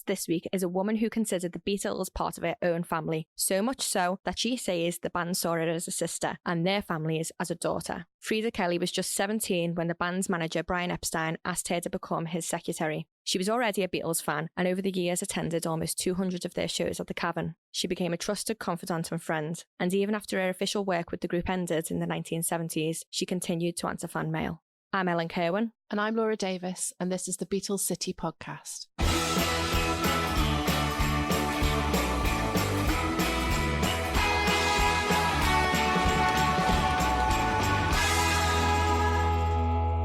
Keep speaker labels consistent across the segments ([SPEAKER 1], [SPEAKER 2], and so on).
[SPEAKER 1] guest this week is a woman who considered the Beatles part of her own family, so much so that she says the band saw her as a sister and their families as a daughter. Freda Kelly was just 17 when the band's manager Brian Epstein asked her to become his secretary. She was already a Beatles fan and over the years attended almost 200 of their shows at the Cavern. She became a trusted confidant and friend, and even after her official work with the group ended in the 1970s, she continued to answer fan mail. I'm Ellen Kirwin.
[SPEAKER 2] And I'm Laura Davis, and this is the Beatles City podcast.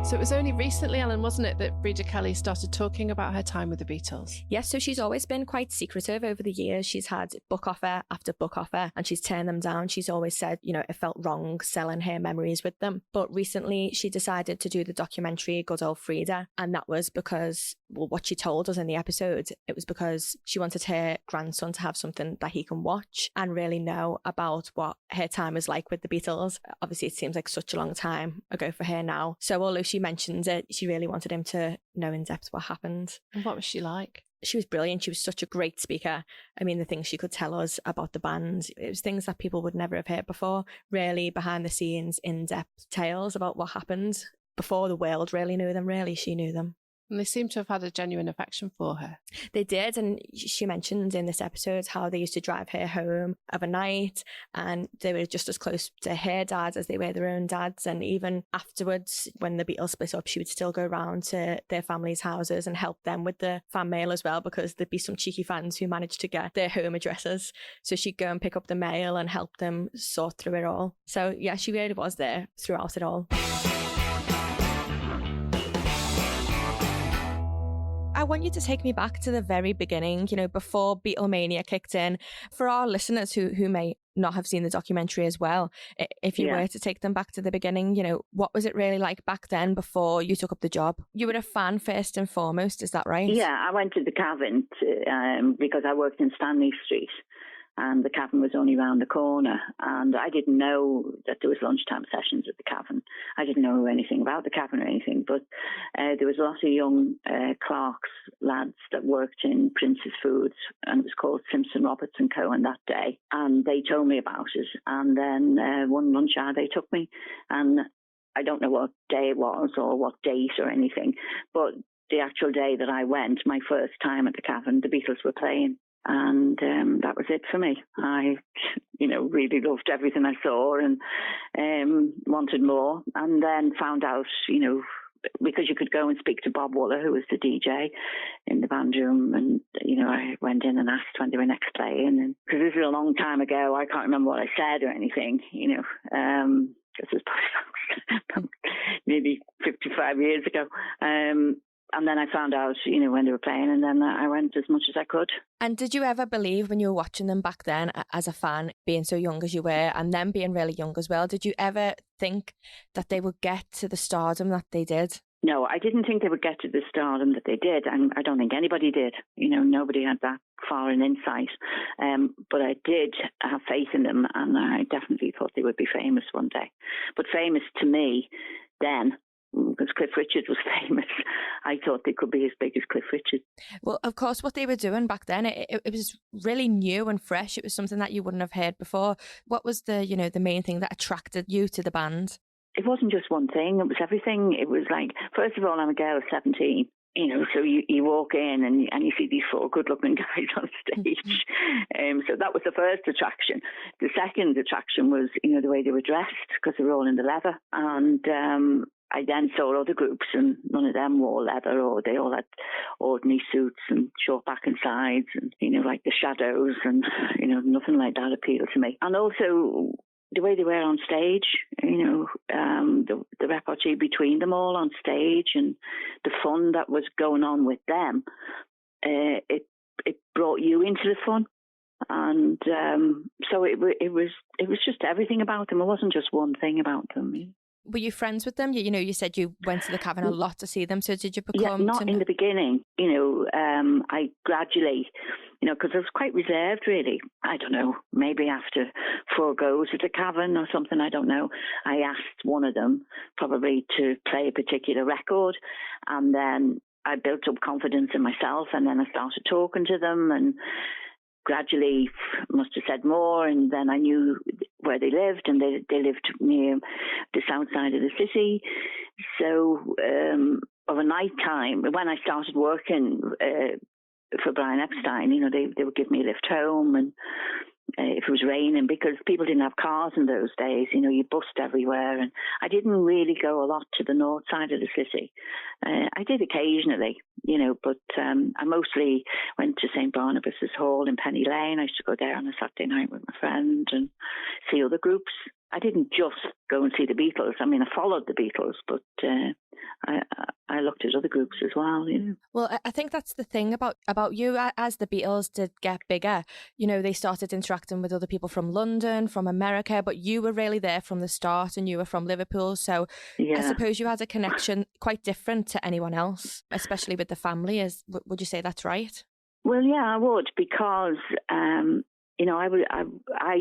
[SPEAKER 2] So it was only recently, Ellen, wasn't it, that Freda Kelly started talking about her time with the Beatles?
[SPEAKER 1] Yes, so she's always been quite secretive over the years. She's had book offer after book offer and she's turned them down. She's always said, it felt wrong selling her memories with them. But recently she decided to do the documentary Good Old Freda. And that was because, what she told us in the episode, it was because she wanted her grandson to have something that he can watch and really know about what her time was like with the Beatles. Obviously, it seems like such a long time ago for her now. So although she mentioned it, she really wanted him to know in depth what happened.
[SPEAKER 2] And what was she like?
[SPEAKER 1] She was brilliant. She was such a great speaker. I mean, the things she could tell us about the band, it was things that people would never have heard before. Really behind the scenes, in-depth tales about what happened before the world really knew them. Really, she knew them.
[SPEAKER 2] And they seem to have had a genuine affection for her.
[SPEAKER 1] They did. And she mentioned in this episode how they used to drive her home of a night and they were just as close to her dad as they were their own dads. And even afterwards, when the Beatles split up, she would still go around to their family's houses and help them with the fan mail as well, because there'd be some cheeky fans who managed to get their home addresses. So she'd go and pick up the mail and help them sort through it all. So yeah, she really was there throughout it all. I want you to take me back to the very beginning, before Beatlemania kicked in. For our listeners who may not have seen the documentary as well, if you were to take them back to the beginning, what was it really like back then before you took up the job? You were a fan first and foremost, is that right?
[SPEAKER 3] Yeah, I went to the Cavern because I worked in Stanley Street. And the Cavern was only round the corner. And I didn't know that there was lunchtime sessions at the Cavern. I didn't know anything about the Cavern or anything. But there was a lot of young clerks, lads that worked in Prince's Foods. And it was called Simpson, Roberts and Cohen that day. And they told me about it. And then one lunch hour they took me. And I don't know what day it was or what date or anything. But the actual day that I went, my first time at the Cavern, the Beatles were playing. And that was it for me. I, really loved everything I saw and wanted more. And then found out, because you could go and speak to Bob Wooler, who was the DJ in the band room. And, I went in and asked when they were next playing. And because this was a long time ago, I can't remember what I said or anything, this was probably maybe 55 years ago. And then I found out, when they were playing, and then I went as much as I could.
[SPEAKER 1] And did you ever believe when you were watching them back then as a fan, being so young as you were, and them being really young as well, did you ever think that they would get to the stardom that they did?
[SPEAKER 3] No, I didn't think they would get to the stardom that they did, and I don't think anybody did. Nobody had that far an insight. But I did have faith in them, and I definitely thought they would be famous one day. But famous to me then, because Cliff Richard was famous, I thought they could be as big as Cliff Richard.
[SPEAKER 1] Well, of course, what they were doing back then, it was really new and fresh. It was something that you wouldn't have heard before. What was the main thing that attracted you to the band?
[SPEAKER 3] It wasn't just one thing. It was everything. It was like, first of all, I'm a girl of 17. So you walk in and you see these four good-looking guys on stage. So that was the first attraction. The second attraction was, the way they were dressed, because they were all in the leather. And I then saw other groups, and none of them wore leather, or they all had ordinary suits and short back and sides, and like the Shadows, and nothing like that appealed to me. And also the way they were on stage, the repartee between them all on stage, and the fun that was going on with them, it brought you into the fun. And so it was just everything about them. It wasn't just one thing about them.
[SPEAKER 1] Were you friends with them? You said you went to the Cavern a lot to see them. So did you become...
[SPEAKER 3] Yeah, not in the beginning. I gradually, because I was quite reserved, really. I don't know, maybe after 4 goes at the Cavern or something, I don't know. I asked one of them probably to play a particular record, and then I built up confidence in myself, and then I started talking to them, and gradually must have said more, and then I knew where they lived, and they lived near the south side of the city. So of a night time, when I started working for Brian Epstein, they would give me a lift home, and if it was raining, because people didn't have cars in those days, you bussed everywhere, and I didn't really go a lot to the north side of the city. I did occasionally, but I mostly went to St. Barnabas's Hall in Penny Lane. I used to go there on a Saturday night with my friend and see other groups. I didn't just go and see the Beatles. I mean, I followed the Beatles, but I looked at other groups as well.
[SPEAKER 1] Well, I think that's the thing about you. As the Beatles did get bigger, they started interacting with other people from London, from America, but you were really there from the start, and you were from Liverpool. So I suppose you had a connection quite different to anyone else, especially with the family. Would you say that's right?
[SPEAKER 3] Well, yeah, I would, because I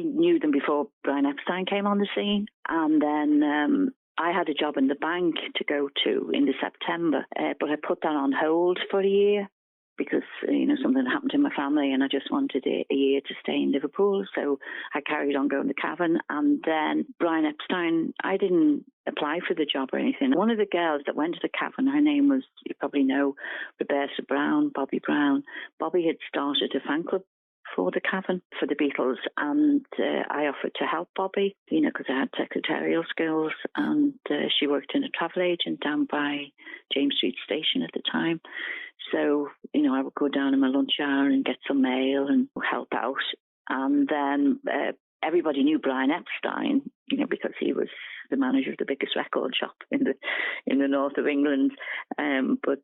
[SPEAKER 3] knew them before Brian Epstein came on the scene, and then I had a job in the bank to go to in the September, but I put that on hold for a year because something happened in my family, and I just wanted a year to stay in Liverpool. So I carried on going to Cavern, and then Brian Epstein, I didn't apply for the job or anything. One of the girls that went to the Cavern, her name was, you probably know, Roberta Brown, Bobby Brown. Bobby had started a fan club for the Cavern, for the Beatles, and I offered to help Bobby, because I had secretarial skills, and she worked in a travel agent down by James Street Station at the time. So, I would go down in my lunch hour and get some mail and help out. And then everybody knew Brian Epstein, because he was the manager of the biggest record shop in the north of England. But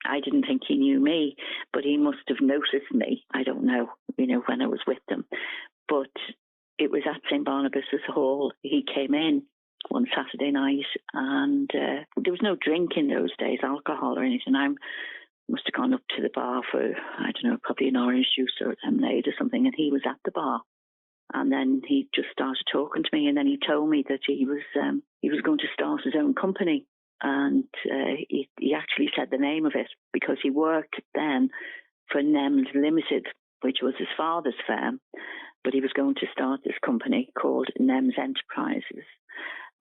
[SPEAKER 3] I didn't think he knew me, but he must have noticed me. I don't know, when I was with them. But it was at St. Barnabas's Hall. He came in one Saturday night, and there was no drink in those days, alcohol or anything. I must have gone up to the bar for, I don't know, probably an orange juice or a lemonade or something, and he was at the bar. And then he just started talking to me, and then he told me that he was going to start his own company. And he actually said the name of it, because he worked then for NEMS Limited, which was his father's firm, but he was going to start this company called NEMS Enterprises,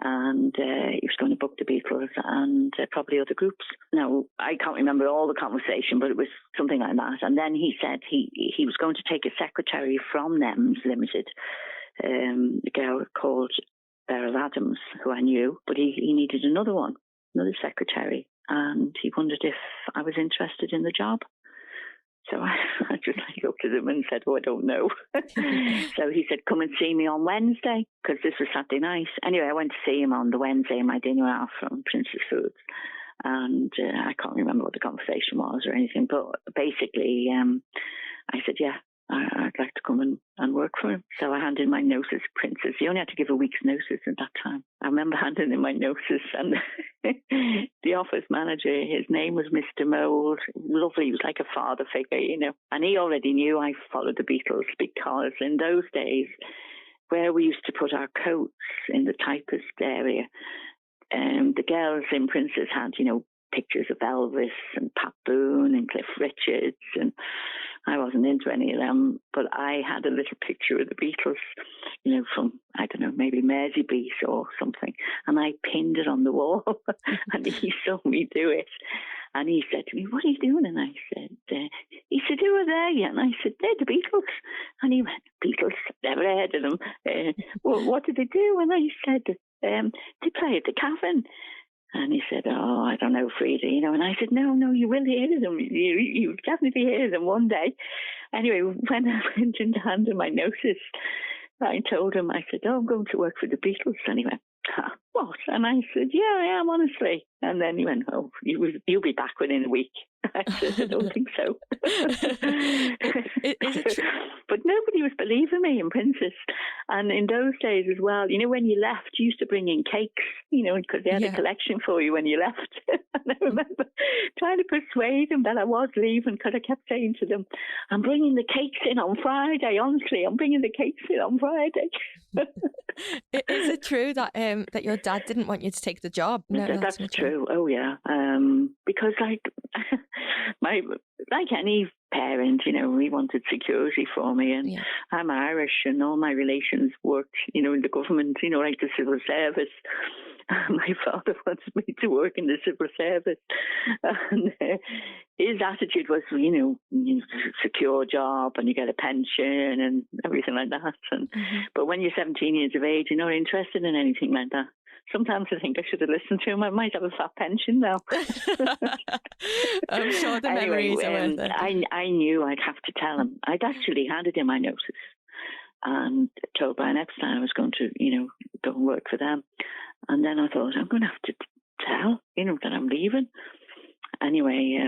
[SPEAKER 3] and he was going to book the Beatles and probably other groups. Now, I can't remember all the conversation, but it was something like that. And then he said he was going to take a secretary from NEMS Limited, a girl called Beryl Adams, who I knew, but he needed another secretary, and he wondered if I was interested in the job. So I just looked at him and said, I don't know. So he said, come and see me on Wednesday, because this was Saturday night. Anyway, I went to see him on the Wednesday in my dinner hour from Princess Foods, and I can't remember what the conversation was or anything, but basically I said, yeah, I'd like to come and work for him. So I handed in my notice, Princess. You only had to give a week's notice at that time. I remember handing in my notice, and the office manager, his name was Mr. Mould. Lovely. He was like a father figure, And he already knew I followed the Beatles, because in those days, where we used to put our coats in the typist area, the girls in Princess had, pictures of Elvis and Pat Boone and Cliff Richards, and I wasn't into any of them, but I had a little picture of the Beatles, from, I don't know, maybe Merseybeat or something, and I pinned it on the wall, and he saw me do it, and he said to me, what are you doing? And I said, he said, who are they? And I said, they're the Beatles. And he went, Beatles? Never heard of them. Well, what did they do? And I said, they play at the Cavern. And he said, I don't know, Freda, And I said, no, you will hear them. You definitely hear them one day. Anyway, when I went in to hand him my notice, I told him, I said, I'm going to work for the Beatles. And he went, what? And I said, yeah, I am, honestly. And then he went, you'll be back within a week. I said, I don't think so.
[SPEAKER 1] Is it true?
[SPEAKER 3] But nobody was believing me in Princess. And in those days as well, when you left, you used to bring in cakes, because they had a collection for you when you left. And I remember trying to persuade them that I was leaving, because I kept saying to them, I'm bringing the cakes in on Friday, honestly, I'm bringing the cakes in on Friday.
[SPEAKER 1] Is it true that that your dad didn't want you to take the job?
[SPEAKER 3] No, that's true. Oh, yeah. Because like any parent, he wanted security for me, and I'm Irish, and all my relations worked, in the government, like the civil service. My father wanted me to work in the civil service, and his attitude was, secure job, and you get a pension and everything like that. And but when you're 17 years of age, you're not interested in anything like that. Sometimes I think I should have listened to him. I might have a fat pension now.
[SPEAKER 1] I'm sure the memories are worth it.
[SPEAKER 3] I knew I'd have to tell him. I'd actually handed in my notice and told Brian Epstein I was going to, go and work for them. And then I thought, I'm going to have to tell, that I'm leaving. Anyway,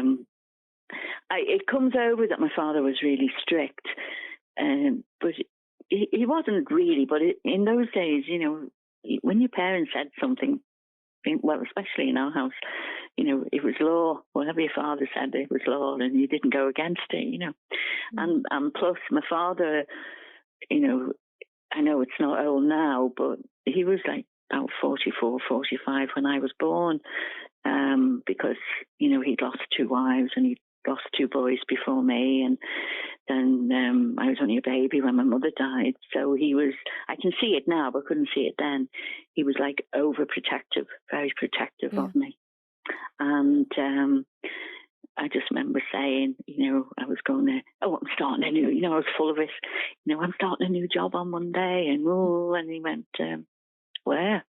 [SPEAKER 3] it comes over that my father was really strict, but he wasn't really. But in those days, when your parents said something, well, especially in our house, it was law. Whatever your father said, it was law, and you didn't go against it, And plus, my father, I know it's not old now, but he was like about 44, 45 when I was born, because, he'd lost 2 wives and he'd lost 2 boys before me, and then I was only a baby when my mother died. So he was, I can see it now, but couldn't see it then. He was like overprotective, very protective of me. And I just remember saying, I was going to, I'm starting a new, I was full of it, I'm starting a new job on Monday, and he went, where?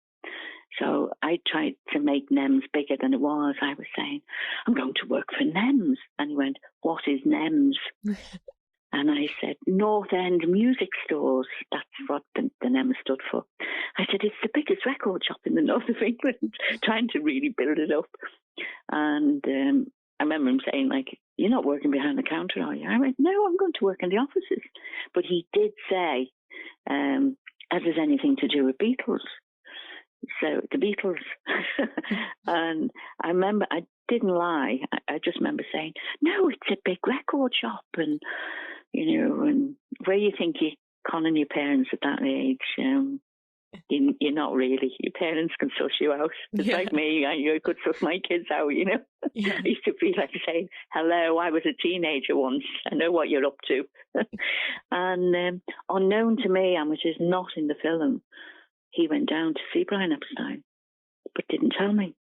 [SPEAKER 3] So I tried to make NEMS bigger than it was. I was saying, I'm going to work for NEMS. And he went, what is NEMS? And I said, North End Music Stores. That's what the NEMS stood for. I said, it's the biggest record shop in the north of England, trying to really build it up. And I remember him saying, you're not working behind the counter, are you? I went, no, I'm going to work in the offices. But he did say, as is anything to do with Beatles. So the Beatles. And I remember, I didn't lie. I just remember saying, no, it's a big record shop. And, and where you think you're conning your parents at that age, you're not really. Your parents can suss you out. It's like me. I could suss my kids out, I used to be like saying, hello, I was a teenager once. I know what you're up to. And unknown to me, and which is not in the film, he went down to see Brian Epstein, but didn't tell me.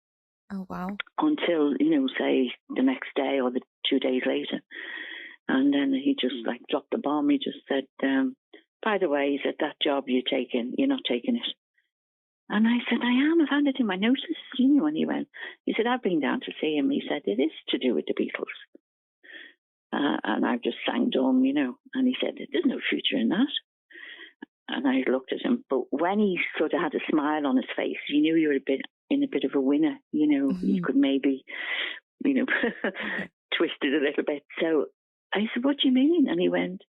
[SPEAKER 1] Oh, wow.
[SPEAKER 3] Until, say, the next day or the 2 days later. And then he just, dropped the bomb. He just said, by the way, he said, that job you're not taking it. And I said, I am. I've handed in my notice. And he went, he said, I've been down to see him. He said, it is to do with the Beatles. And I just sang dumb, And he said, there's no future in that. And I looked at him, but when he sort of had a smile on his face, you knew you were in a bit of a winner. You could maybe, twist it a little bit. So I said, what do you mean? And he went,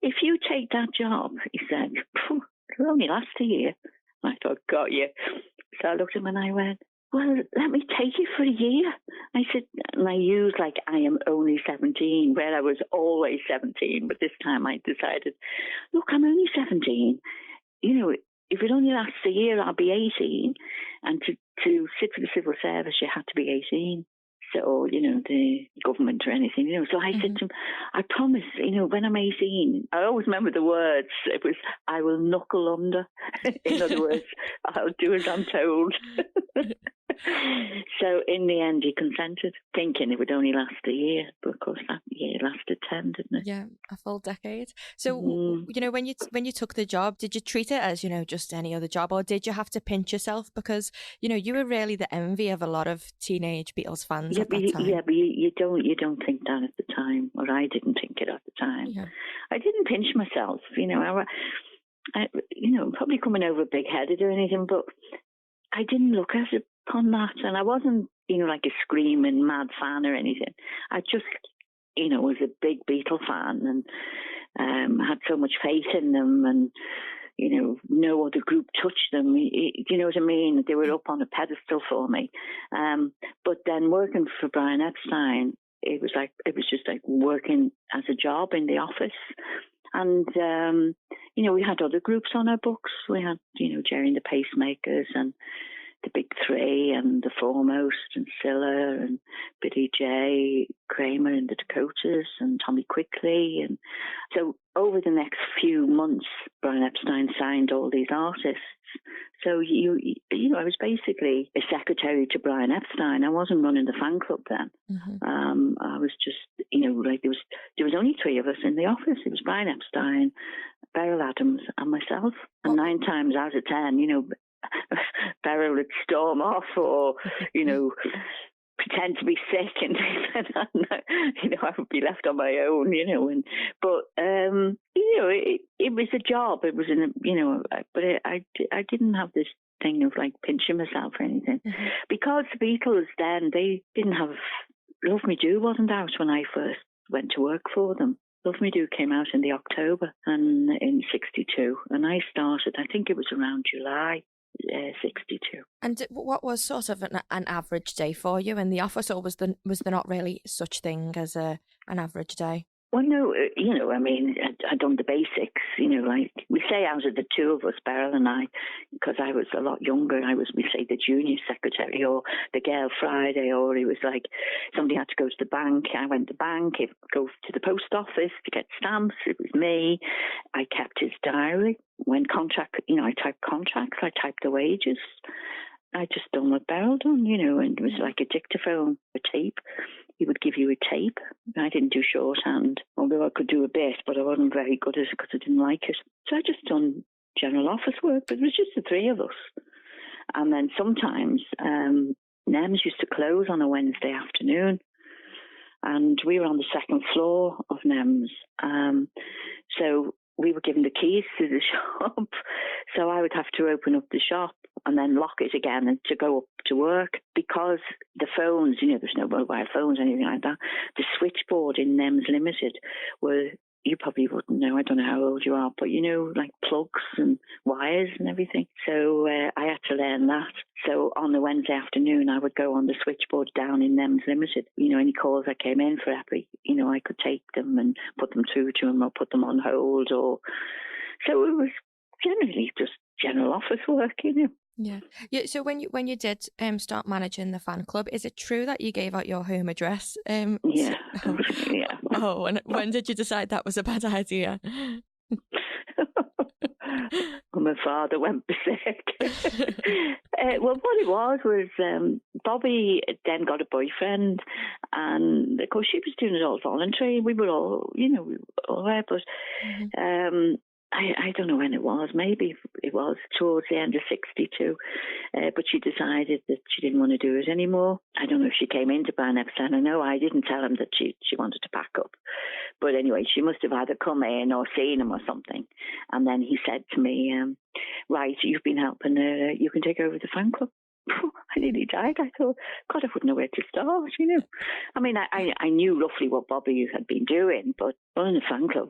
[SPEAKER 3] if you take that job, he said, it'll only last a year. I thought, got you. So I looked at him and I went, well, let me take it for a year. I said, and I used I am only 17, where I was always 17. But this time I decided, look, I'm only 17. If it only lasts a year, I'll be 18. And to sit for the civil service, you had to be 18. So, the government or anything, So I said to him, I promise, when I'm 18, I always remember the words. It was, I will knuckle under. In other words, I'll do as I'm told. So in the end, he consented, thinking it would only last a year. But of course, that year lasted 10, didn't it?
[SPEAKER 1] Yeah, a full decade. So, when you took the job, did you treat it as, just any other job, or did you have to pinch yourself? Because, you were really the envy of a lot of teenage Beatles fans at that time.
[SPEAKER 3] Yeah, but you don't think that at the time, or I didn't think it at the time. Yeah. I didn't pinch myself, I probably coming over big-headed or anything, but I didn't look at it upon that, and I wasn't, like a screaming mad fan or anything. I just, was a big Beatle fan and had so much faith in them, and no other group touched them. Do you know what I mean? They were up on a pedestal for me. But then working for Brian Epstein, it was just like working as a job in the office. And, we had other groups on our books. We had, Jerry and the Pacemakers and the Big Three and the Foremost and Scylla and Billy J, Kramer and the Dakotas and Tommy Quickly. And so over the next few months, Brian Epstein signed all these artists. So, I was basically a secretary to Brian Epstein. I wasn't running the fan club then. Mm-hmm. I was just, there was only 3 of us in the office. It was Brian Epstein, Beryl Adams and myself. And 9 times out of 10, Beryl would storm off or, pretend to be sick and I would be left on my own, it was a job. It was but I didn't have this thing of like pinching myself or anything. Mm-hmm. Because the Beatles then, they didn't have, Love Me Do wasn't out when I first went to work for them. Love Me Do came out in the October and in 62, and I started, I think it was around July 62.
[SPEAKER 1] And what was sort of an average day for you in the office, or was there not really such thing as an average day?
[SPEAKER 3] Well, no, I'd done the basics, like we say out of the 2 of us, Beryl and I, because I was a lot younger, I was, we say, the junior secretary or the girl Friday, or it was like somebody had to go to the bank. I went to the bank, go to the post office to get stamps. It was me. I kept his diary. When I typed contracts, I typed the wages. I just done what Beryl done, and it was like a dictaphone, a tape. He would give you a tape. I didn't do shorthand, although I could do a bit, but I wasn't very good at it because I didn't like it. So I just done general office work, but it was just the 3 of us. And then sometimes NEMS used to close on a Wednesday afternoon, and we were on the 2nd floor of NEMS. So we were given the keys to the shop, so I would have to open up the shop and then lock it again and to go up to work, because the phones, there's no mobile phones or anything like that. The switchboard in NEMS Limited were, you probably wouldn't know, I don't know how old you are, but like plugs and wires and everything. So I had to learn that. So on the Wednesday afternoon, I would go on the switchboard down in NEMS Limited. Any calls that came in for Epi, I could take them and put them through to him or put them on hold. So it was generally just general office work,
[SPEAKER 1] Yeah. So when you did start managing the fan club, is it true that you gave out your home address?
[SPEAKER 3] Yeah. Yeah.
[SPEAKER 1] Oh, and when did you decide that was a bad idea?
[SPEAKER 3] My father went berserk. Well, what it was Bobby then got a boyfriend, and of course she was doing it all voluntary. We were all, all there, but I don't know when it was. Maybe it was towards the end of 62. But she decided that she didn't want to do it anymore. I don't know if she came into Brian Epstein. I know I didn't tell him that she wanted to pack up. But anyway, she must have either come in or seen him or something. And then he said to me, right, you've been helping her. You can take over the fan club. I nearly died. I thought, God, I wouldn't know where to start, I mean, I knew roughly what Bobby had been doing, but running a fan club,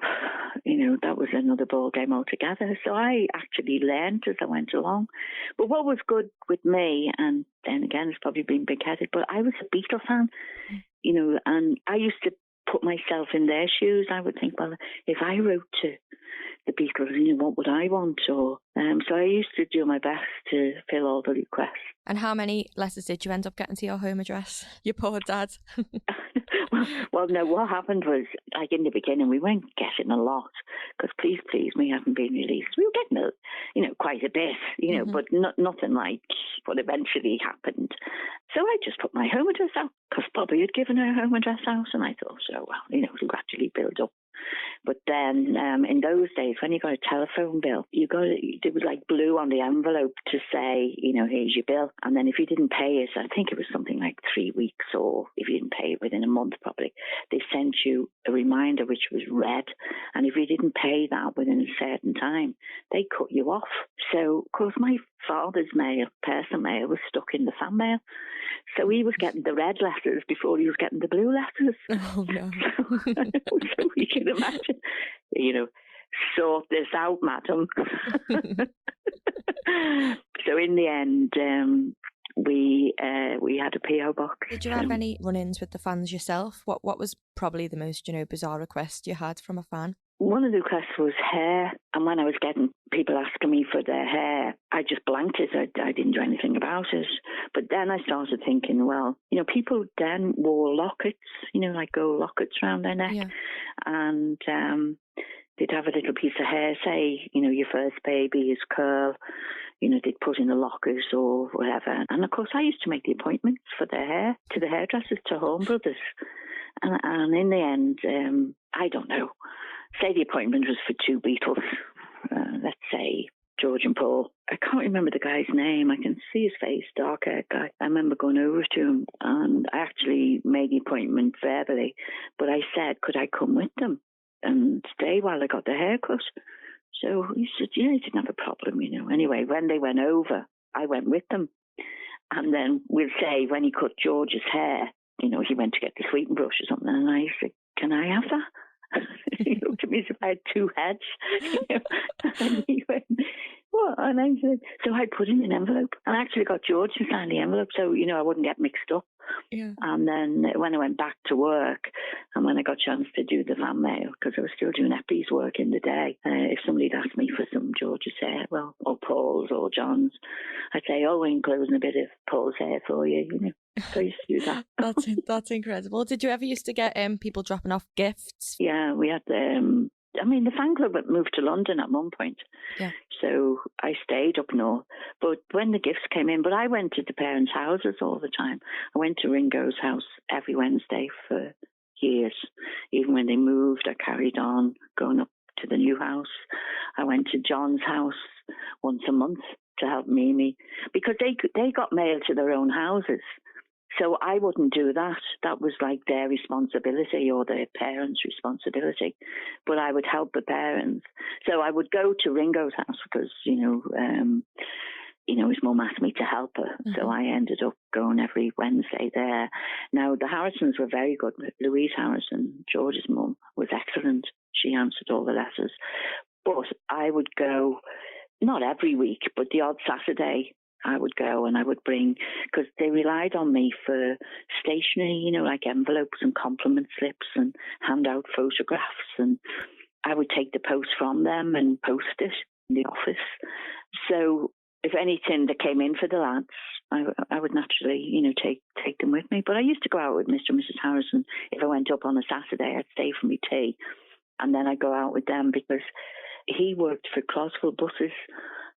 [SPEAKER 3] that was another ball game altogether. So I actually learned as I went along. But what was good with me, and then again, it's probably been big-headed, but I was a Beatles fan, and I used to put myself in their shoes. I would think, well, if I wrote to the Beatles, what would I want? Or so I used to do my best to fill all the requests.
[SPEAKER 1] And how many letters did you end up getting to your home address? Your poor dad.
[SPEAKER 3] Well, no, what happened was, like in the beginning, we weren't getting a lot, because Please Please Me hadn't been released. We were getting quite a bit, but nothing like what eventually happened. So I just put my home address out, because Bobby had given her home address out, and I thought, so, well, it'll gradually build up. But then in those days, when you got a telephone bill, there was like blue on the envelope to say, here's your bill. And then if you didn't pay it, I think it was something like 3 weeks, or if you didn't pay it within a month probably, they sent you a reminder which was red. And if you didn't pay that within a certain time, they cut you off. So, of course, my father's mail, Pearson mail, was stuck in the fan mail. So he was getting the red letters before he was getting the blue letters.
[SPEAKER 1] Oh, no.
[SPEAKER 3] So you can imagine, sort this out, madam. So in the end, we had a PO box.
[SPEAKER 1] Did you have any run-ins with the fans yourself? What was probably the most, bizarre request you had from a fan?
[SPEAKER 3] One of the requests was hair, and when I was getting people asking me for their hair, I just blanked it. I didn't do anything about it. But then I started thinking, well, people then wore lockets, like gold lockets around their neck, and they'd have a little piece of hair, say, your first baby is curl, they'd put in the lockers or whatever. And of course, I used to make the appointments for their hair to the hairdressers, to Home Brothers. And in the end, I don't know, say the appointment was for two Beatles, let's say George and Paul. I can't remember the guy's name. I can see his face, dark-haired guy. I remember going over to him, and I actually made the appointment verbally, but I said, could I come with them and stay while I got the haircut? So he said, yeah, he didn't have a problem, Anyway, when they went over, I went with them. And then we'll say when he cut George's hair, he went to get the sweeping brush or something, and I said, can I have that? He looked at me as if I had two heads. And he went, what? And I said, so I put in an envelope. And I actually got George to sign the envelope so, I wouldn't get mixed up.
[SPEAKER 1] Yeah.
[SPEAKER 3] And then when I went back to work, and when I got a chance to do the fan mail, because I was still doing Eppie's work in the day, if somebody'd asked me for some George's hair, or Paul's or John's, I'd say, we're enclosing a bit of Paul's hair for you, So I used to do that.
[SPEAKER 1] That's incredible. Did you ever used to get people dropping off gifts?
[SPEAKER 3] Yeah, we had the fan club had moved to London at one point.
[SPEAKER 1] Yeah. So
[SPEAKER 3] I stayed up north. But when the gifts came in, but I went to the parents' houses all the time. I went to Ringo's house every Wednesday for years. Even when they moved, I carried on going up to the new house. I went to John's house once a month to help Mimi, because they got mail to their own houses. So I wouldn't do that. That was like their responsibility or their parents' responsibility. But I would help the parents. So I would go to Ringo's house because, his mum asked me to help her. Mm-hmm. So I ended up going every Wednesday there. Now, the Harrisons were very good. Louise Harrison, George's mum, was excellent. She answered all the letters. But I would go, not every week, but the odd Saturday, I would go and I would bring, because they relied on me for stationery, like envelopes and compliment slips and hand out photographs. And I would take the post from them and post it in the office. So if anything that came in for the lads, I would naturally, take them with me. But I used to go out with Mr. and Mrs. Harrison. If I went up on a Saturday, I'd stay for my tea. And then I'd go out with them because he worked for Closville Buses.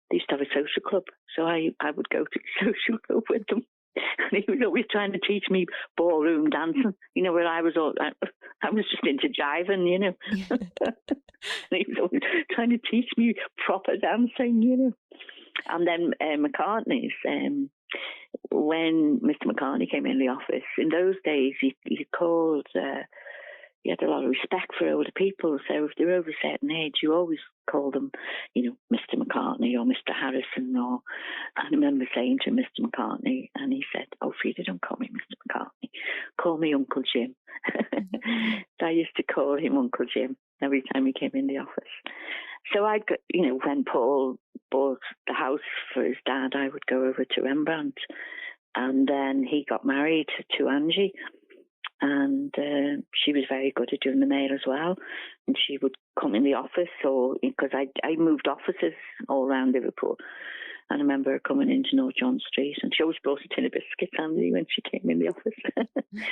[SPEAKER 3] They used to have a social club, so I would go to the social club with them. And he was always trying to teach me ballroom dancing, where I was just into jiving, And he was always trying to teach me proper dancing, And then McCartney's, when Mr. McCartney came in the office, in those days he called... he had a lot of respect for older people, so if they're over a certain age, you always call them, Mr. McCartney or Mr. Harrison. I remember saying to Mr. McCartney, and he said, "Oh, Freda, don't call me Mr. McCartney, call me Uncle Jim." So I used to call him Uncle Jim every time he came in the office. So I'd go, when Paul bought the house for his dad, I would go over to Rembrandt, and then he got married to Angie. And she was very good at doing the mail as well. And she would come in the office, because I moved offices all around Liverpool. And I remember her coming into North John Street, and she always brought a tin of biscuits handy when she came in the office.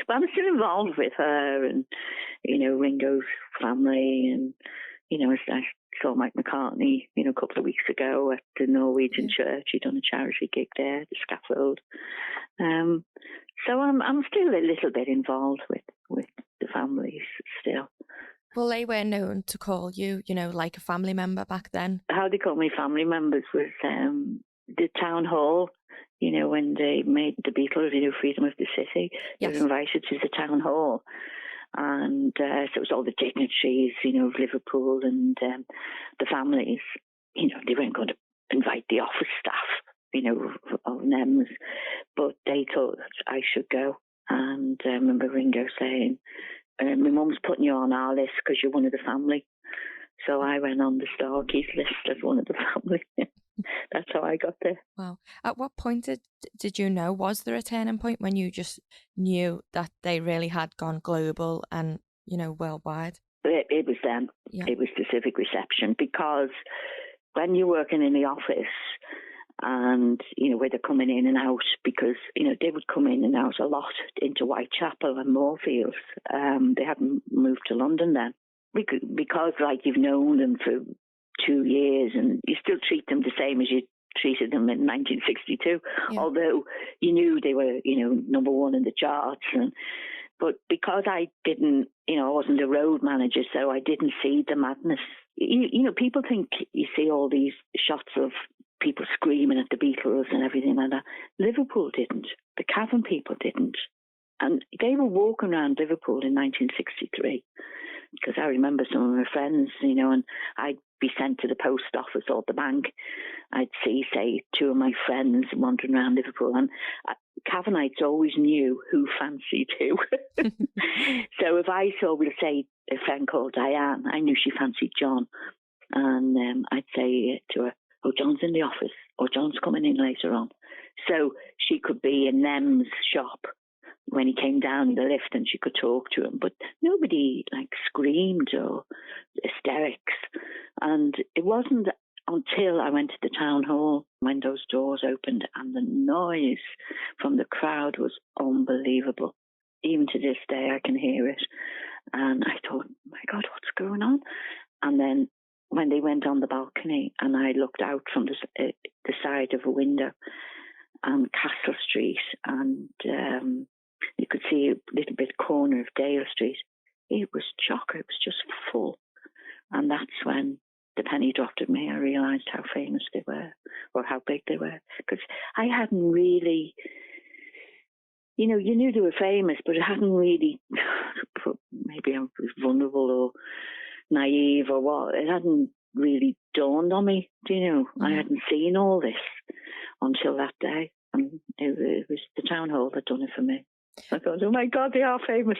[SPEAKER 3] But I'm still involved with her and, Ringo's family. And, I saw Mike McCartney, a couple of weeks ago at the Norwegian church. He'd done a charity gig there, the scaffold. So I'm still a little bit involved with the families still.
[SPEAKER 1] Well, they were known to call you, like a family member back then.
[SPEAKER 3] How they called me family members was the town hall, when they made the Beatles, Freedom of the City. Yes. They were invited to the town hall. And so it was all the dignitaries, of Liverpool and the families. They weren't going to invite the office staff, of NEMS, but they thought I should go. And I remember Ringo saying, my mum's putting you on our list because you're one of the family. So I went on the Starkeys list as one of the family. That's how I got there.
[SPEAKER 1] Wow. At what point did you know? Was there a turning point when you just knew that they really had gone global and, worldwide?
[SPEAKER 3] It was them.
[SPEAKER 1] Yeah.
[SPEAKER 3] It was the civic reception, because when you're working in the office and, where they're coming in and out, because, they would come in and out a lot into Whitechapel and Moorfields. They hadn't moved to London then. Because, you've known them for 2 years and you still treat them the same as you treated them in 1962, although you knew they were, number one in the charts. But because I didn't, I wasn't a road manager, so I didn't see the madness. People think you see all these shots of people screaming at the Beatles and everything like that. Liverpool didn't. The Cavern people didn't. And they were walking around Liverpool in 1963. Because I remember some of my friends, and I'd be sent to the post office or the bank. I'd see, say, 2 of my friends wandering around Liverpool, and Cavernites always knew who fancied who. So if I saw, we'll say, a friend called Diane, I knew she fancied John. And I'd say to her, oh, John's in the office, or John's coming in later on. So she could be in them's shop when he came down the lift and she could talk to him, but nobody screamed or hysterics. And it wasn't until I went to the town hall when those doors opened and the noise from the crowd was unbelievable. Even to this day, I can hear it. And I thought, my God, what's going on? And then when they went on the balcony and I looked out from the side of a window on Castle Street, and you could see a little bit corner of Dale Street. It was chock. It was just full. And that's when the penny dropped at me. I realised how famous they were, or how big they were. Because I hadn't really, you knew they were famous, but it hadn't really, maybe I was vulnerable or naive or what. It hadn't really dawned on me, I hadn't seen all this until that day. And it was the town hall that done it for me. I thought, oh my God, they are famous.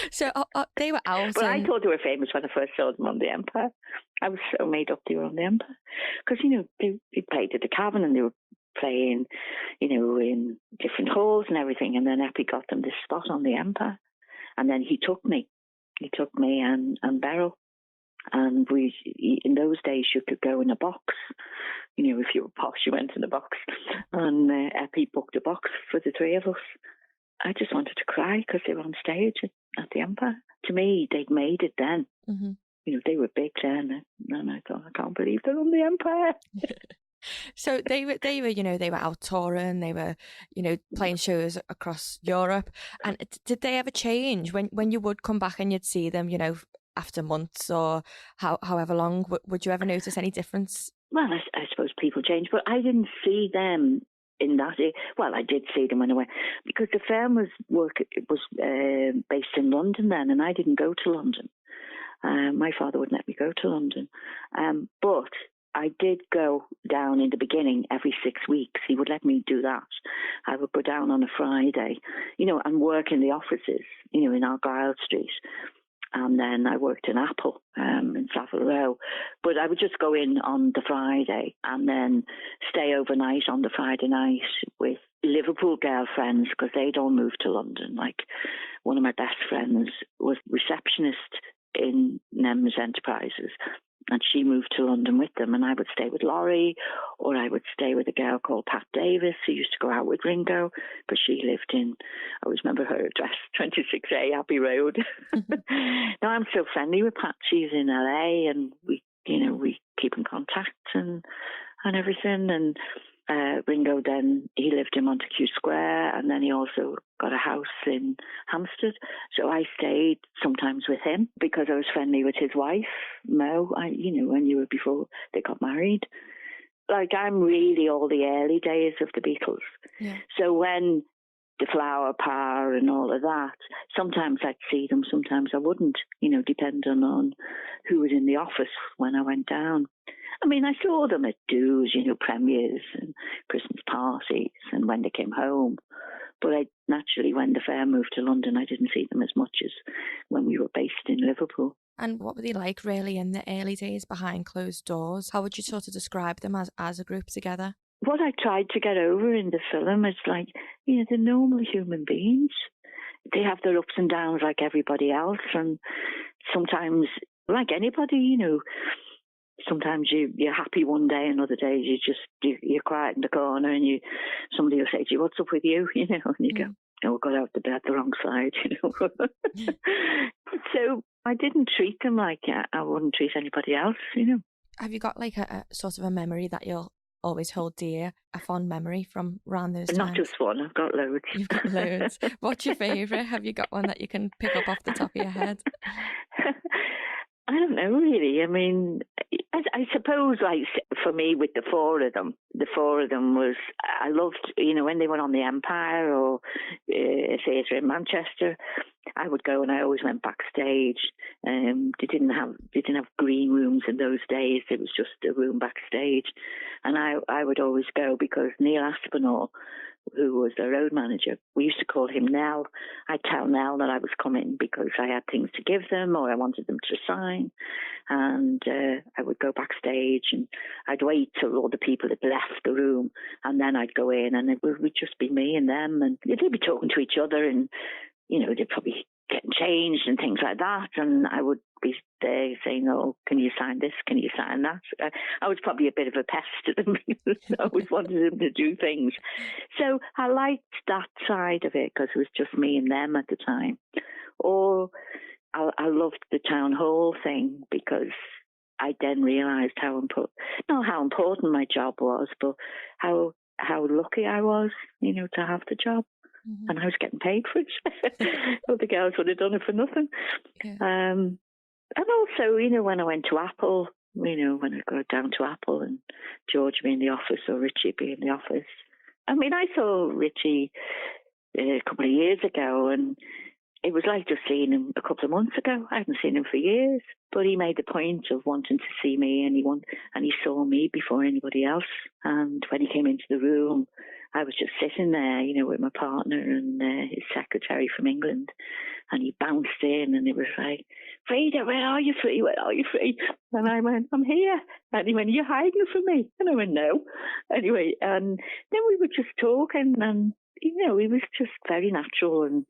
[SPEAKER 1] So they were out.
[SPEAKER 3] But I thought they were famous when I first saw them on the Empire. I was so made up they were on the Empire. Because, they played at the Cavern and they were playing, in different halls and everything. And then Eppie got them this spot on the Empire. And then he took me. He took me and Beryl. And in those days, you could go in a box. If you were posh, you went in a box. And Eppie booked a box for the 3 of us. I just wanted to cry because they were on stage at the Empire. To me, they'd made it then.
[SPEAKER 1] Mm-hmm.
[SPEAKER 3] They were big then, and I thought, I can't believe they're on the Empire.
[SPEAKER 1] So they were out touring. They were, playing shows across Europe. And did they ever change when you would come back and you'd see them, after months or however long? Would you ever notice any difference? Well,
[SPEAKER 3] I suppose people change, but I didn't see them in that. Well, I did see them when I went, because the firm was based in London then, and I didn't go to London. My father wouldn't let me go to London, but I did go down in the beginning every 6 weeks. He would let me do that. I would go down on a Friday, and work in the offices, in Argyle Street. And then I worked in Apple in Savile Row. But I would just go in on the Friday and then stay overnight on the Friday night with Liverpool girlfriends, because they'd all moved to London. Like, one of my best friends was receptionist in Nems Enterprises, and she moved to London with them, and I would stay with Laurie, or I would stay with a girl called Pat Davis, who used to go out with Ringo, because she lived in, I always remember her address, 26A Abbey Road. Now I'm still friendly with Pat. She's in LA, and we keep in contact and everything. And Ringo, then he lived in Montague Square, and then he also got a house in Hampstead. So I stayed sometimes with him because I was friendly with his wife, Mo. I knew her before they got married. Like, I'm really all the early days of the Beatles. Yeah. So when the Flower Power and all of that, sometimes I'd see them, sometimes I wouldn't, depending on who was in the office when I went down. I mean, I saw them at do's, premieres and Christmas parties and when they came home. But naturally, when the firm moved to London, I didn't see them as much as when we were based in Liverpool.
[SPEAKER 1] And what were they like really in the early days behind closed doors? How would you sort of describe them as a group together?
[SPEAKER 3] What I tried to get over in the film is like, they're normal human beings. They have their ups and downs like everybody else. And sometimes, like anybody, sometimes you're happy one day and other days you're quiet in the corner and somebody will say to you, "What's up with you?" And you go, "Oh, I got out of bed the wrong side," So I didn't treat them like I wouldn't treat anybody else,
[SPEAKER 1] Have you got like a sort of a memory that you'll always hold dear, a fond memory from around those times?
[SPEAKER 3] Not just one, I've got loads.
[SPEAKER 1] You've got loads. What's your favourite? Have you got one that you can pick up off the top of your head?
[SPEAKER 3] I don't know, really. I mean, I suppose, like, for me, with the four of them was, I loved, when they were on the Empire or a theatre in Manchester, I would go and I always went backstage. They didn't have green rooms in those days. It was just a room backstage. And I would always go because Neil Aspinall, who was their road manager, we used to call him Nell. I'd tell Nell that I was coming because I had things to give them or I wanted them to sign. And I would go backstage and I'd wait till all the people had left the room and then I'd go in and it would just be me and them. And they'd be talking to each other and, they'd probably getting changed and things like that. And I would be there saying, "Oh, can you sign this? Can you sign that?" I was probably a bit of a pest to them because I always wanted them to do things. So I liked that side of it because it was just me and them at the time. Or I loved the town hall thing because I then realised not how important my job was, but how lucky I was, to have the job. Mm-hmm. And I was getting paid for it. Other girls would have done it for nothing. Yeah. And also, when I went to Apple, when I got down to Apple and George be in the office or Richie be in the office. I mean, I saw Richie a couple of years ago and it was like just seeing him a couple of months ago. I hadn't seen him for years, but he made the point of wanting to see me and he saw me before anybody else. And when he came into the room, I was just sitting there, with my partner and his secretary from England. And he bounced in and it was like, "Freda, where are you, Free? Where are you, Free?" And I went, "I'm here." And he went, "You're hiding from me?" And I went, "No." Anyway, and then we were just talking and, he was just very natural and,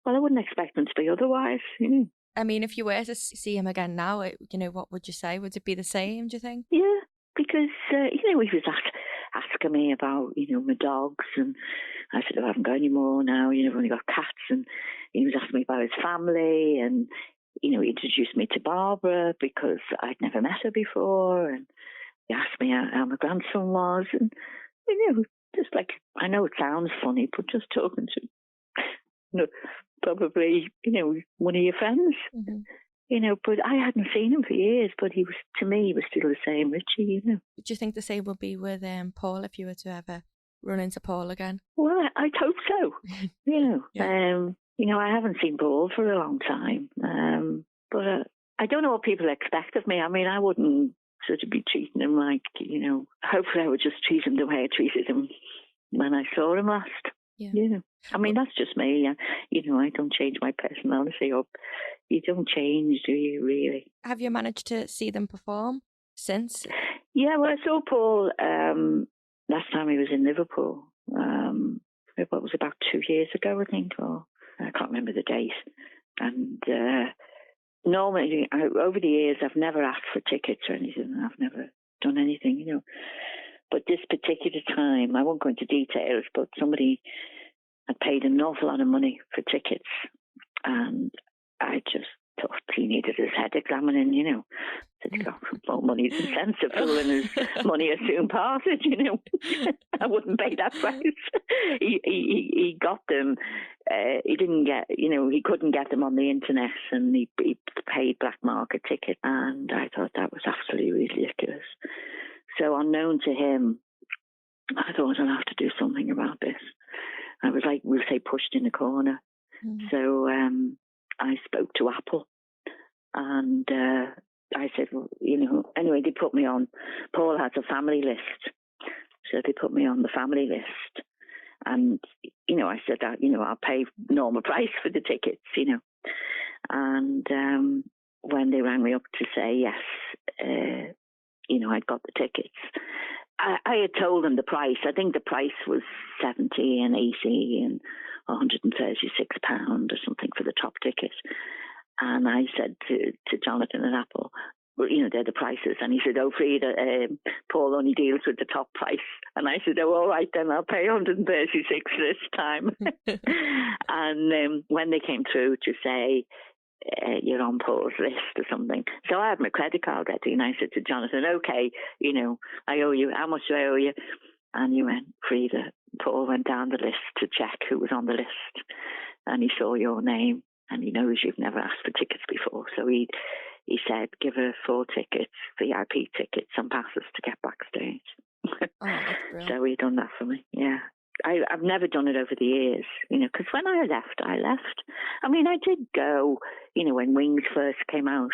[SPEAKER 3] well, I wouldn't expect him to be otherwise,
[SPEAKER 1] I mean, if you were to see him again now, what would you say? Would it be the same, do you think?
[SPEAKER 3] Yeah, because, he was asking me about, my dogs. And I said, "I haven't got any more now. I've only got cats." And he was asking me about his family. And, he introduced me to Barbara because I'd never met her before. And he asked me how my grandson was. And, just like, I know it sounds funny, but just talking to probably, one of your friends, but I hadn't seen him for years, but to me, he was still the same Richie, Do
[SPEAKER 1] you think the same would be with Paul if you were to ever run into Paul again?
[SPEAKER 3] Well, I'd hope so, I haven't seen Paul for a long time, but I don't know what people expect of me. I mean, I wouldn't sort of be treating him like, hopefully I would just treat him the way I treated him when I saw him last. Yeah. I mean, that's just me. I don't change my personality up. You don't change, do you, really?
[SPEAKER 1] Have you managed to see them perform since?
[SPEAKER 3] Yeah, well, I saw Paul last time he was in Liverpool. What was about 2 years ago, I think, or I can't remember the date. And normally, over the years, I've never asked for tickets or anything. I've never done anything, But this particular time, I won't go into details, but somebody had paid an awful lot of money for tickets. And I just thought he needed his head examining, Said, "Well, money's insensible and his money is soon parted, I wouldn't pay that price." He got them. He didn't get, he couldn't get them on the internet and he paid black market ticket. And I thought that was absolutely ridiculous. So unknown to him, I thought I'll have to do something about this. I was like, we'll say, pushed in a corner. Mm-hmm. So I spoke to Apple and I said, well, anyway, they put me on. Paul has a family list. So they put me on the family list. And, I said that, I'll pay normal price for the tickets, And when they rang me up to say, yes, I'd got the tickets. I had told them the price. I think the price was 70 and 80 and £136 or something for the top ticket. And I said to Jonathan at Apple, well, they're the prices. And he said, oh, Freda, Paul only deals with the top price. And I said, oh, all right, then I'll pay 136 this time. And when they came through to say, you're on Paul's list or something. So I had my credit card ready, and I said to Jonathan, okay, I owe you, how much do I owe you? And he went, Freda, Paul went down the list to check who was on the list, and he saw your name, and he knows you've never asked for tickets before. So he said, give her 4 tickets, VIP tickets, and passes to get backstage.
[SPEAKER 2] Oh, that's brilliant.
[SPEAKER 3] So he done that for me, yeah. I've never done it over the years, because when I left. I mean, I did go, when Wings first came out,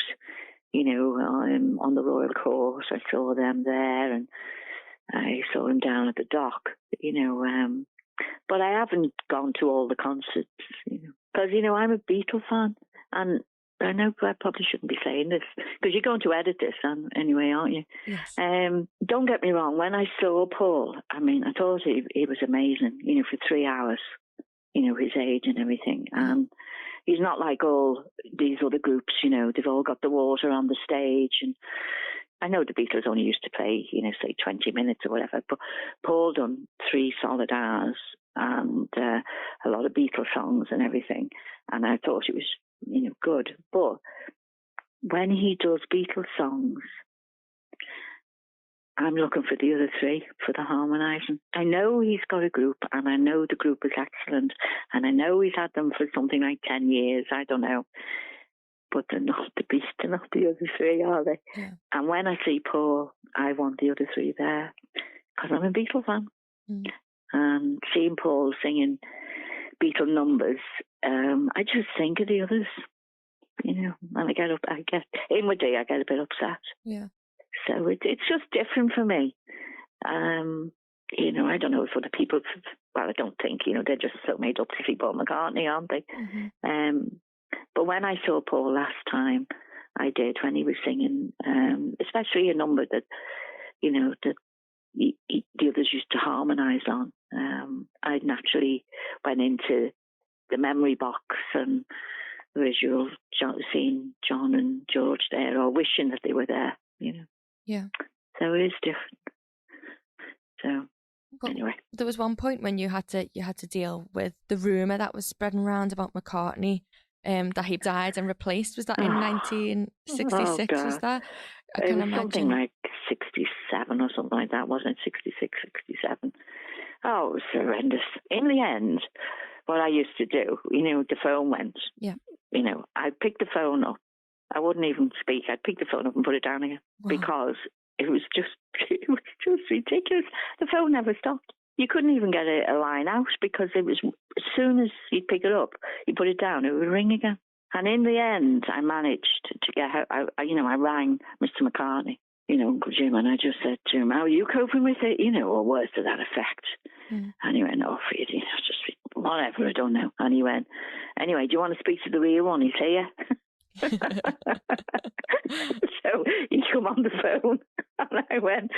[SPEAKER 3] on the Royal Course. I saw them there, and I saw them down at the dock, but I haven't gone to all the concerts, because, I'm a Beatles fan, and I know I probably shouldn't be saying this, because you're going to edit this anyway, aren't you?
[SPEAKER 2] Yes.
[SPEAKER 3] Don't get me wrong. When I saw Paul, I mean, I thought he was amazing, for 3 hours, his age and everything. And he's not like all these other groups, they've all got the water on the stage. And I know the Beatles only used to play, say 20 minutes or whatever, but Paul done 3 solid hours and a lot of Beatles songs and everything. And I thought it was, good. But when he does Beatles songs, I'm looking for the other 3 for the harmonising. I know he's got a group, and I know the group is excellent, and I know he's had them for something like 10 years. I don't know. But they're not they're not the other 3, are they?
[SPEAKER 2] Yeah.
[SPEAKER 3] And when I see Paul, I want the other 3 there, because I'm a Beatles fan.
[SPEAKER 2] Mm.
[SPEAKER 3] And seeing Paul singing Beatle numbers, I just think of the others, and I get inwardly, I get a bit upset.
[SPEAKER 2] Yeah.
[SPEAKER 3] So it's just different for me. I don't know if other people, well, I don't think, they're just so made up to see Paul McCartney, aren't they?
[SPEAKER 2] Mm-hmm.
[SPEAKER 3] But when I saw Paul last time, I did, when he was singing, especially a number that, that the others used to harmonise on. I naturally went into the memory box and visual, seeing John and George there, or wishing that they were there,
[SPEAKER 2] Yeah.
[SPEAKER 3] So it is different. So
[SPEAKER 2] But
[SPEAKER 3] anyway,
[SPEAKER 2] there was one point when you had to deal with the rumour that was spreading around about McCartney, that he died and replaced. Was that in 1966? Was that? I
[SPEAKER 3] it
[SPEAKER 2] can
[SPEAKER 3] was
[SPEAKER 2] imagine.
[SPEAKER 3] something like 67 or something like that, wasn't it? 66, 67. Oh, it was horrendous. In the end, what I used to do, the phone went.
[SPEAKER 2] Yeah.
[SPEAKER 3] I'd pick the phone up. I wouldn't even speak. I'd pick the phone up and put it down again. Wow. Because it was just ridiculous. The phone never stopped. You couldn't even get a line out, because it was, as soon as you'd pick it up, you put it down, it would ring again. And in the end, I managed to get out. I rang Mr. McCartney, Uncle Jim, and I just said to him, how are you coping with it? Or words to that effect. Mm. And he went, oh, Freda, just whatever, I don't know. And he went, anyway, do you want to speak to the real one? He's here. So he come on the phone, and I went,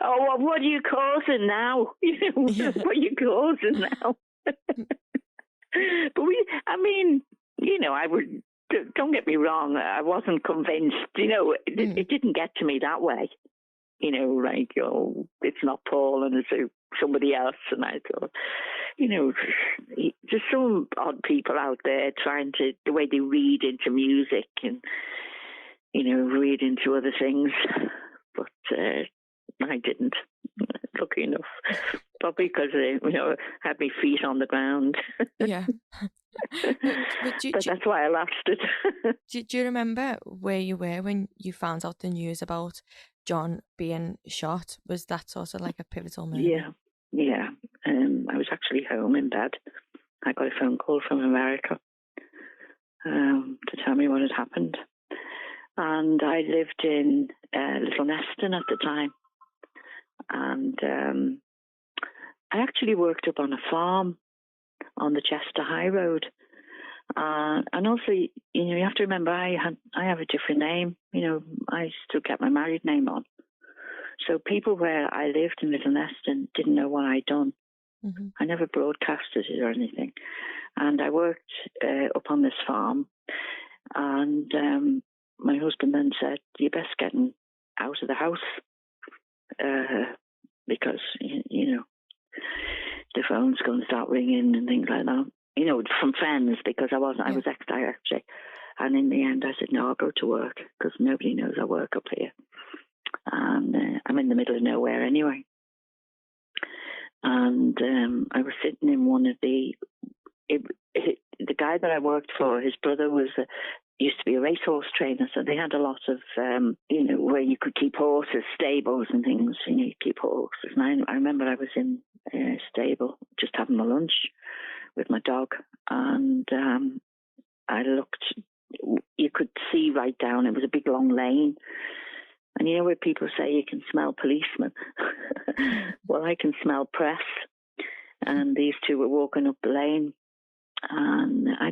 [SPEAKER 3] oh, well, what are you causing now? What are you causing now? But I would, don't get me wrong, I wasn't convinced, it didn't get to me that way. Like, oh, it's not Paul and it's somebody else. And I thought, there's some odd people out there trying to, the way they read into music and, read into other things. But I didn't, lucky enough. Probably because, I had my feet on the ground.
[SPEAKER 2] Yeah.
[SPEAKER 3] But that's why I lasted.
[SPEAKER 2] Do you remember where you were when you found out the news about John being shot? Was that sort of like a pivotal moment?
[SPEAKER 3] Yeah. I was actually home in bed. I got a phone call from America to tell me what had happened. And I lived in Little Neston at the time. And I actually worked up on a farm on the Chester High Road. And also, you have to remember, I have a different name. I still kept my married name on. So people where I lived in Little Neston didn't know what I'd done.
[SPEAKER 2] Mm-hmm.
[SPEAKER 3] I never broadcasted it or anything. And I worked up on this farm. And my husband then said, "You're best getting out of the house because, the phone's going to start ringing and things like that. From friends, because I was ex-director. And in the end, I said, no, I'll go to work because nobody knows I work up here. And I'm in the middle of nowhere anyway. And I was sitting in one of the guy that I worked for, his brother used to be a racehorse trainer, so they had a lot of, where you could keep horses, stables and things, you keep horses. And I remember I was in a stable just having my lunch with my dog, and I looked, you could see right down, it was a big long lane. And where people say you can smell policemen? Well, I can smell press. And these two were walking up the lane. And I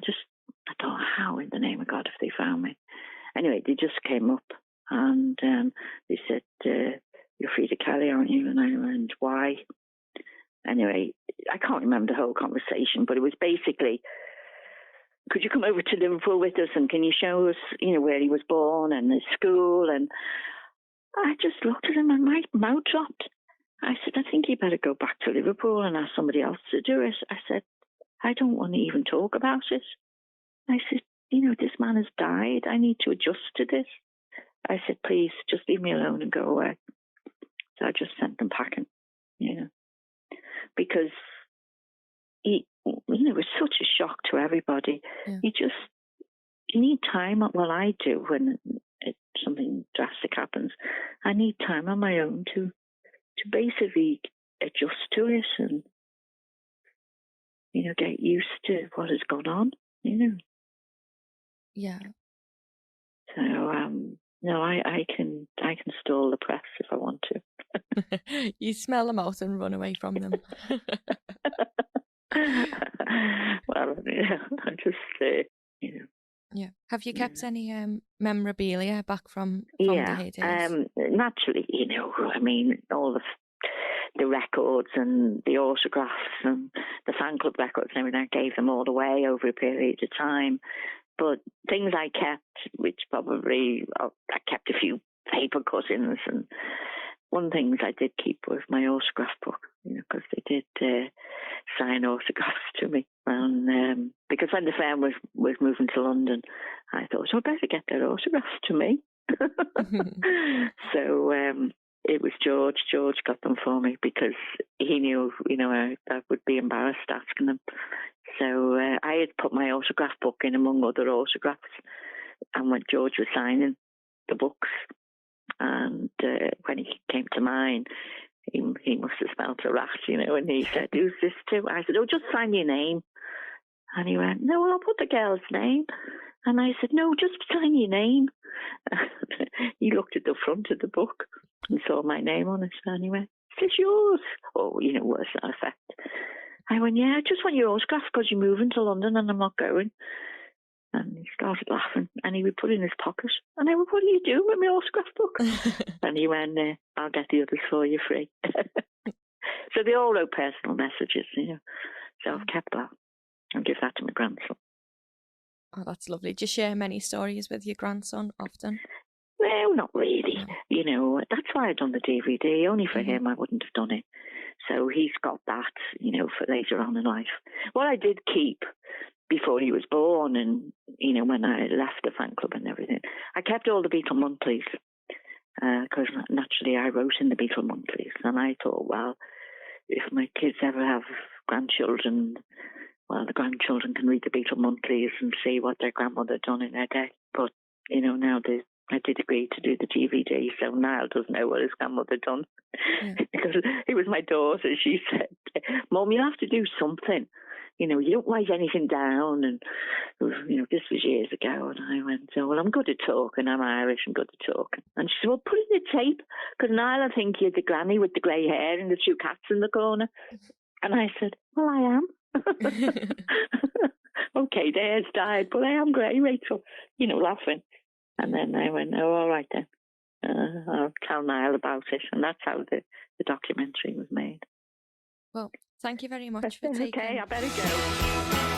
[SPEAKER 3] thought, how in the name of God have they found me? Anyway, they just came up and they said, you're Freda Kelly, aren't you? And I went, why? Anyway, I can't remember the whole conversation, but it was basically, could you come over to Liverpool with us and can you show us, where he was born and his school? And I just looked at him and my mouth dropped. I said, I think you better go back to Liverpool and ask somebody else to do it. I said, I don't want to even talk about it. I said, this man has died. I need to adjust to this. I said, please, just leave me alone and go away. So I just sent them packing, because it was such a shock to everybody. Yeah. You need time. Well, I do when something drastic happens. I need time on my own to basically adjust to it and, get used to what has gone on,
[SPEAKER 2] Yeah.
[SPEAKER 3] So, no, I can stall the press if I want to.
[SPEAKER 2] You smell them out and run away from them.
[SPEAKER 3] Well, I just,
[SPEAKER 2] Yeah. Have you kept any memorabilia back from the heydays?
[SPEAKER 3] Naturally, all the records and the autographs and the fan club records and everything, I gave them all away over a period of time. But things I kept, which probably, I kept a few paper cuttings, and one thing I did keep was my autograph book, because they did sign autographs to me. And because when the firm was moving to London, I thought, I better get their autographs to me. So it was George. George got them for me because he knew, I would be embarrassed asking them. So I had put my autograph book in among other autographs. And when George was signing the books, and when he came to mine, he must have smelled a rat, and he said, who's this to? I said, just sign your name. And he went, no, I'll put the girl's name. And I said, no, just sign your name. He looked at the front of the book and saw my name on it. And he went, is this yours? Or, words to that effect. I went, yeah, I just want your autograph because you're moving to London and I'm not going. And he started laughing and he would put it in his pocket. And I went, what do you do with my autograph book? And he went, I'll get the others for you free. So they all wrote personal messages, So I've kept that. I'll give that to my grandson.
[SPEAKER 2] Oh, that's lovely. Do you share many stories with your grandson often?
[SPEAKER 3] No, not really. That's why I've done the DVD. Only for him, I wouldn't have done it. So he's got that, for later on in life. What I did keep before he was born and, when I left the fan club and everything, I kept all the Beatle monthlies because naturally I wrote in the Beatle monthlies. And I thought, well, if my kids ever have grandchildren, well, the grandchildren can read the Beatle monthlies and see what their grandmother done in their day. But, now I did agree to do the DVD, so Niall doesn't know what his grandmother done. Yeah. Because it was my daughter. She said, Mum, you have to do something. You don't write anything down. And, this was years ago. And I went, well, I'm good at talking. I'm Irish and good at talking. And she said, well, put in the tape. Because Niall, I think you're the granny with the grey hair and the two cats in the corner. And I said, well, I am. Okay, the hair's died, but I am great, Rachel, laughing. And then I went, oh, all right then. I'll tell Niall about it. And that's how the documentary was made.
[SPEAKER 2] Well, thank you very much for taking...
[SPEAKER 3] Okay, I better go.